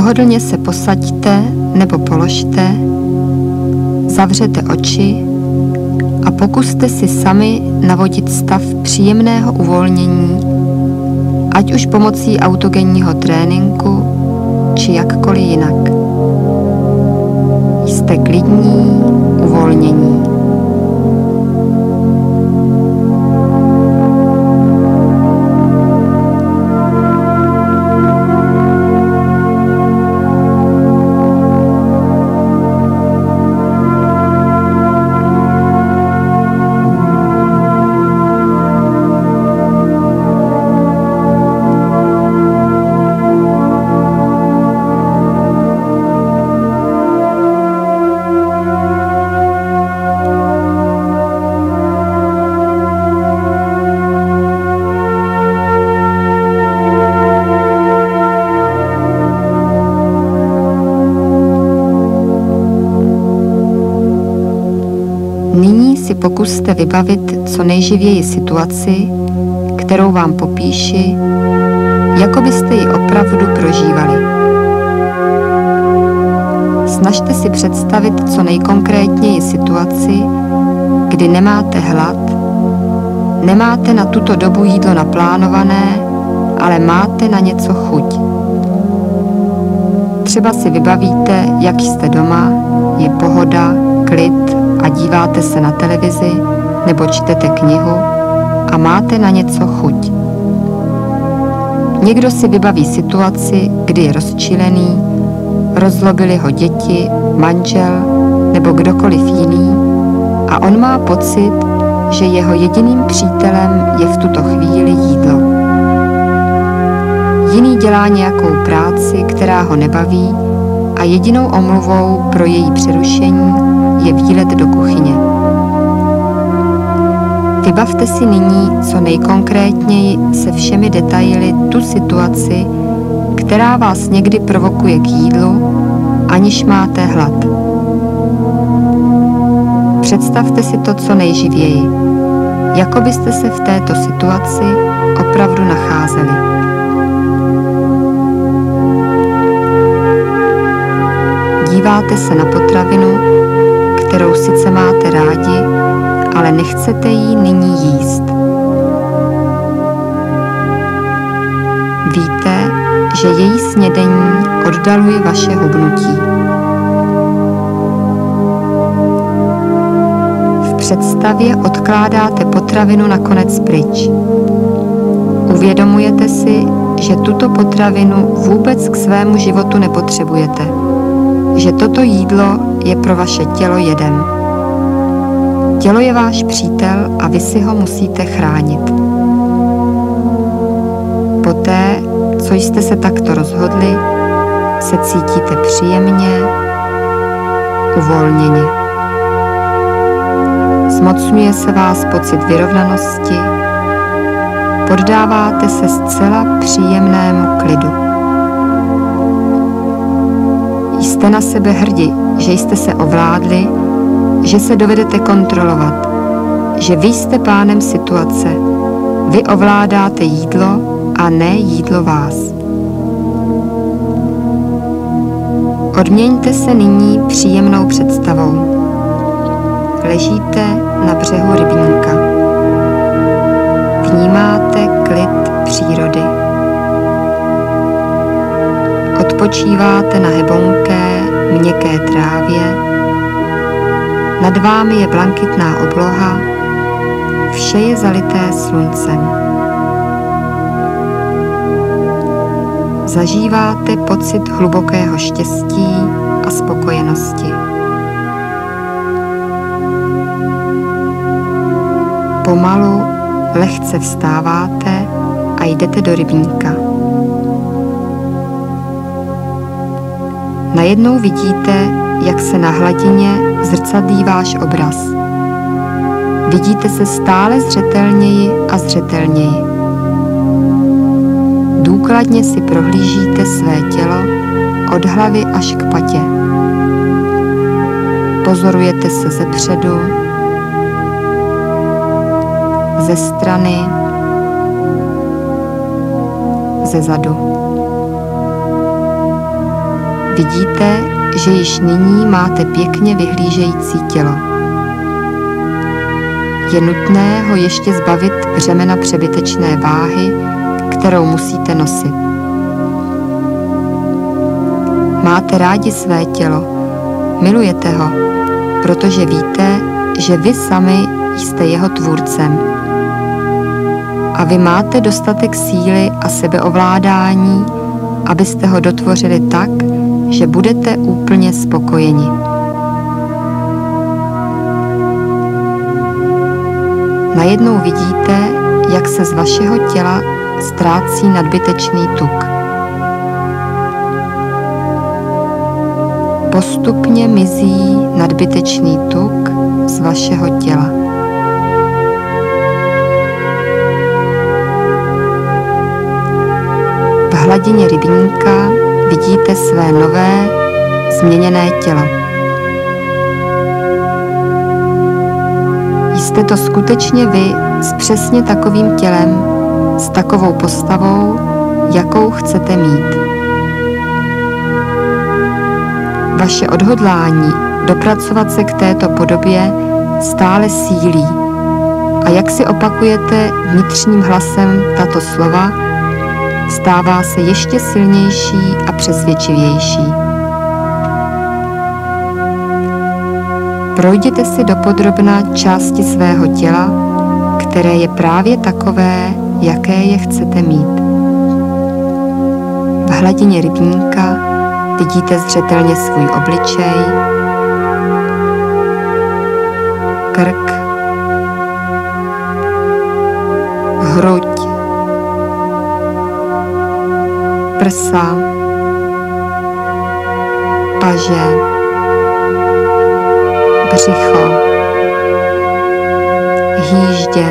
Pohodlně se posaďte nebo položte, zavřete oči a pokuste si sami navodit stav příjemného uvolnění, ať už pomocí autogenního tréninku, či jakkoliv jinak. Jste klidní, uvolnění. Nyní si pokuste vybavit co nejživěji situaci, kterou vám popíši, jako byste ji opravdu prožívali. Snažte si představit co nejkonkrétněji situaci, kdy nemáte hlad, nemáte na tuto dobu jídlo naplánované, ale máte na něco chuť. Třeba si vybavíte, jak jste doma, je pohoda, klid a díváte se na televizi nebo čtete knihu a máte na něco chuť. Někdo si vybaví situaci, kdy je rozčilený, rozzlobili ho děti, manžel nebo kdokoliv jiný a on má pocit, že jeho jediným přítelem je v tuto chvíli jídlo. Jiný dělá nějakou práci, která ho nebaví a jedinou omluvou pro její přerušení je výlet do kuchyně. Vybavte si nyní co nejkonkrétněji se všemi detaily tu situaci, která vás někdy provokuje k jídlu, aniž máte hlad. Představte si to co nejživěji, jako byste se v této situaci opravdu nacházeli. Díváte se na potravinu, kterou sice máte rádi, ale nechcete ji nyní jíst. Víte, že její snědení oddaluje vaše hubnutí. V představě odkládáte potravinu nakonec pryč. Uvědomujete si, že tuto potravinu vůbec k svému životu nepotřebujete, že toto jídlo je pro vaše tělo jedem. Tělo je váš přítel a vy si ho musíte chránit. Poté, co jste se takto rozhodli, se cítíte příjemně, uvolněně. Zmocňuje se vás pocit vyrovnanosti, poddáváte se zcela příjemnému klidu. Jste na sebe hrdi, že jste se ovládli, že se dovedete kontrolovat, že vy jste pánem situace, vy ovládáte jídlo a ne jídlo vás. Odměňte se nyní příjemnou představou. Ležíte na břehu rybníka. Vnímáte klid přírody. Odpočíváte na hebonké, měkké trávě. Nad vámi je blankitná obloha, vše je zalité sluncem. Zažíváte pocit hlubokého štěstí a spokojenosti. Pomalu, lehce vstáváte a jdete do rybníka. Najednou vidíte, jak se na hladině zrcadlí váš obraz. Vidíte se stále zřetelněji a zřetelněji. Důkladně si prohlížíte své tělo od hlavy až k patě. Pozorujete se zepředu, ze strany, ze zadu. Vidíte, že již nyní máte pěkně vyhlížející tělo. Je nutné ho ještě zbavit břemena přebytečné váhy, kterou musíte nosit. Máte rádi své tělo, milujete ho, protože víte, že vy sami jste jeho tvůrcem. A vy máte dostatek síly a sebeovládání, abyste ho dotvořili tak, že budete úplně spokojeni. Najednou vidíte, jak se z vašeho těla ztrácí nadbytečný tuk. Postupně mizí nadbytečný tuk z vašeho těla. V hladině rybníka vidíte své nové, změněné tělo. Jste to skutečně vy s přesně takovým tělem, s takovou postavou, jakou chcete mít. Vaše odhodlání dopracovat se k této podobě stále sílí a jak si opakujete vnitřním hlasem tato slova, stává se ještě silnější a přesvědčivější. Projděte si dopodrobna části svého těla, které je právě takové, jaké je chcete mít. V hladině rybníka vidíte zřetelně svůj obličej, krk, hruď, prsa, paže, břicho, hýždě,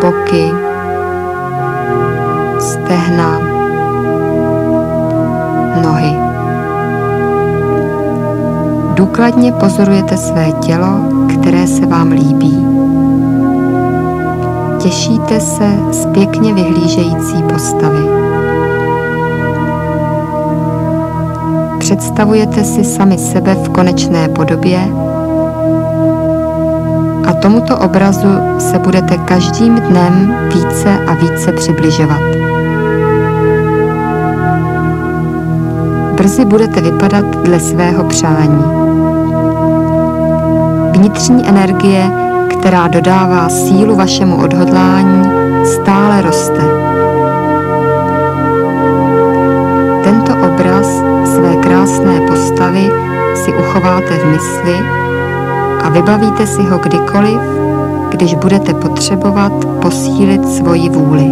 boky, stehna, nohy. Důkladně pozorujete své tělo, které se vám líbí. Těšíte se z pěkně vyhlížející postavy. Představujete si sami sebe v konečné podobě a tomuto obrazu se budete každým dnem více a více přibližovat. Brzy budete vypadat dle svého přání. Vnitřní energie, která dodává sílu vašemu odhodlání, stále roste. Tento obraz své krásné postavy si uchováte v mysli a vybavíte si ho kdykoliv, když budete potřebovat posílit svoji vůli.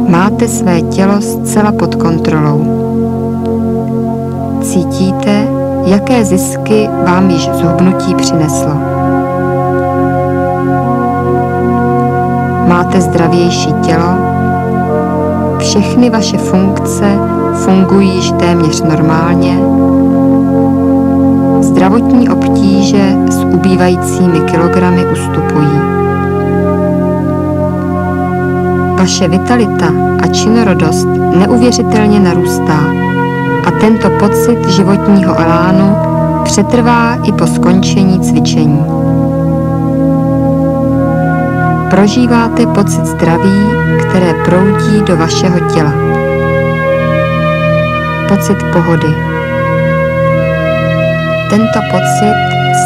Máte své tělo zcela pod kontrolou. Cítíte, jaké zisky vám již zhubnutí přineslo. Máte zdravější tělo, všechny vaše funkce fungují již téměř normálně, zdravotní obtíže s ubývajícími kilogramy ustupují. Vaše vitalita a činorodost neuvěřitelně narůstá a tento pocit životního elánu přetrvá i po skončení cvičení. Prožíváte pocit zdraví, které proudí do vašeho těla. Pocit pohody. Tento pocit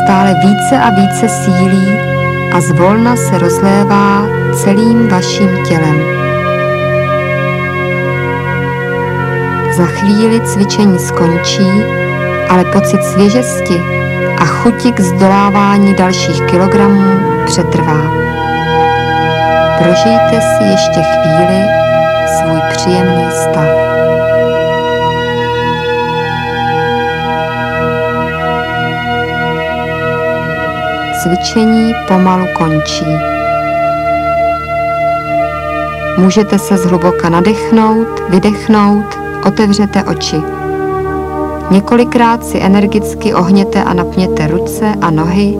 stále více a více sílí a zvolna se rozlévá celým vaším tělem. Za chvíli cvičení skončí, ale pocit svěžesti a chuti k zdolávání dalších kilogramů přetrvá. Prožijte si ještě chvíli svůj příjemný stav. Cvičení pomalu končí. Můžete se zhluboka nadechnout, vydechnout, otevřete oči. Několikrát si energicky ohněte a napněte ruce a nohy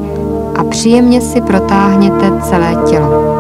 a příjemně si protáhněte celé tělo.